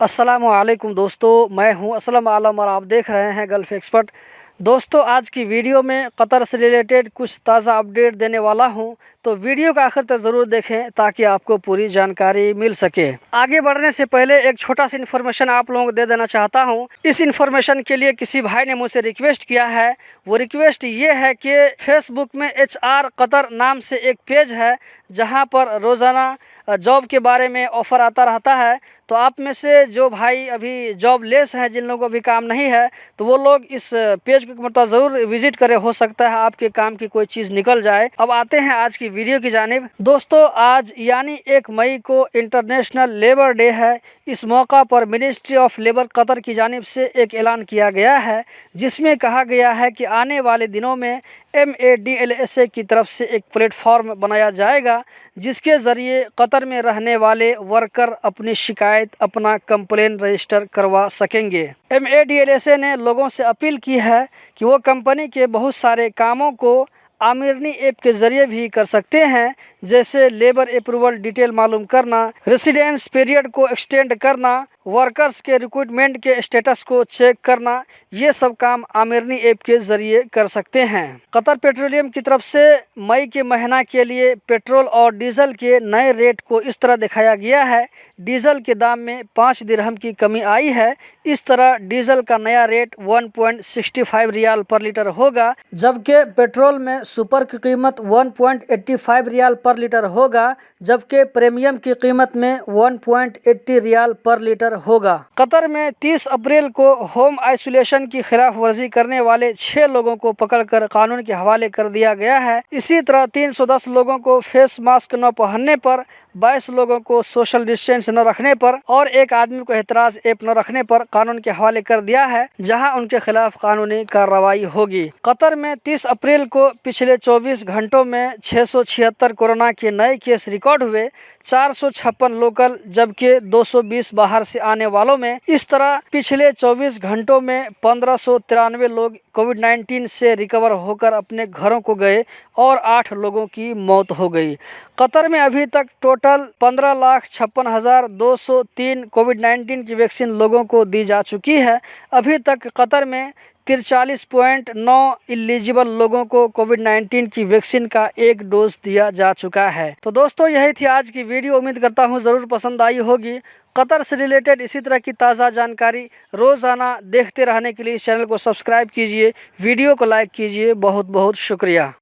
अस्सलामुअलैकुम दोस्तों, मैं हूं असलम आलम और आप देख रहे हैं गल्फ़ एक्सपर्ट। दोस्तों, आज की वीडियो में कतर से रिलेटेड कुछ ताज़ा अपडेट देने वाला हूं, तो वीडियो का आखिर तक ज़रूर देखें ताकि आपको पूरी जानकारी मिल सके। आगे बढ़ने से पहले एक छोटा सा इन्फॉर्मेशन आप लोगों को दे देना चाहता हूं। इस इन्फॉर्मेशन के लिए किसी भाई ने मुझसे रिक्वेस्ट किया है। वो रिक्वेस्ट ये है कि फेसबुक में HR कतर नाम से एक पेज है जहां पर रोज़ाना जॉब के बारे में ऑफ़र आता रहता है। तो आप में से जो भाई अभी जॉब लेस हैं, जिन लोगों को अभी काम नहीं है, तो वो लोग इस पेज को मतलब ज़रूर विजिट करें। हो सकता है आपके काम की कोई चीज़ निकल जाए। अब आते हैं आज की वीडियो की जानिब। दोस्तों, आज यानी 1 मई को इंटरनेशनल लेबर डे है। इस मौका पर मिनिस्ट्री ऑफ लेबर कतर की जानिब से एक ऐलान किया गया है, जिसमें कहा गया है कि आने वाले दिनों में MADLSA की तरफ से एक प्लेटफॉर्म बनाया जाएगा, जिसके ज़रिए कतर में रहने वाले वर्कर अपनी शिकायत, अपना कंप्लेन रजिस्टर करवा सकेंगे। MADLSA ने लोगों से अपील की है कि वो कंपनी के बहुत सारे कामों को आमिरनी ऐप के ज़रिए भी कर सकते हैं, जैसे लेबर अप्रूवल डिटेल मालूम करना, रेसिडेंस पीरियड को एक्सटेंड करना, वर्कर्स के रिक्रूटमेंट के स्टेटस को चेक करना। ये सब काम आमिरनी ऐप के ज़रिए कर सकते हैं। कतर पेट्रोलियम की तरफ से मई के महीना के लिए पेट्रोल और डीजल के नए रेट को इस तरह दिखाया गया है। डीजल के दाम में 5 दिरहम की कमी आई है। इस तरह डीजल का नया रेट 1.65 रियाल पर लीटर होगा, जबकि पेट्रोल में सुपर की कीमत 1.85 रियाल पर लीटर होगा, जबकि प्रीमियम की कीमत में 1.80 रियाल पर लीटर होगा। कतर में 30 अप्रैल को होम आइसोलेशन की खिलाफ वर्जी करने वाले 6 लोगों को पकड़कर कानून के हवाले कर दिया गया है। इसी तरह 310 लोगों को फेस मास्क न पहनने पर, 22 लोगों को सोशल डिस्टेंस न रखने पर और एक आदमी को एतराज़ ऐप न रखने पर कानून के हवाले कर दिया है, जहां उनके खिलाफ कानूनी कार्रवाई होगी। कतर में 30 अप्रैल को पिछले 24 घंटों में 676 कोरोना के नए केस रिकॉर्ड हुए, 456 लोकल जबकि 220 बाहर से आने वालों में। इस तरह पिछले 24 घंटों में 1593 लोग कोविड-19 से रिकवर होकर अपने घरों को गए और 8 लोगों की मौत हो गई। कतर में अभी तक टोटल 15,56,203 कोविड-19 की वैक्सीन लोगों को दी जा चुकी है। अभी तक कतर में 43.9 एलिजिबल लोगों को कोविड-19 की वैक्सीन का 1 डोज दिया जा चुका है। तो दोस्तों, यही थी आज की वीडियो। उम्मीद करता हूँ ज़रूर पसंद आई होगी। कतर से रिलेटेड इसी तरह की ताज़ा जानकारी रोज़ाना देखते रहने के लिए इस चैनल को सब्सक्राइब कीजिए, वीडियो को लाइक कीजिए। बहुत बहुत शुक्रिया।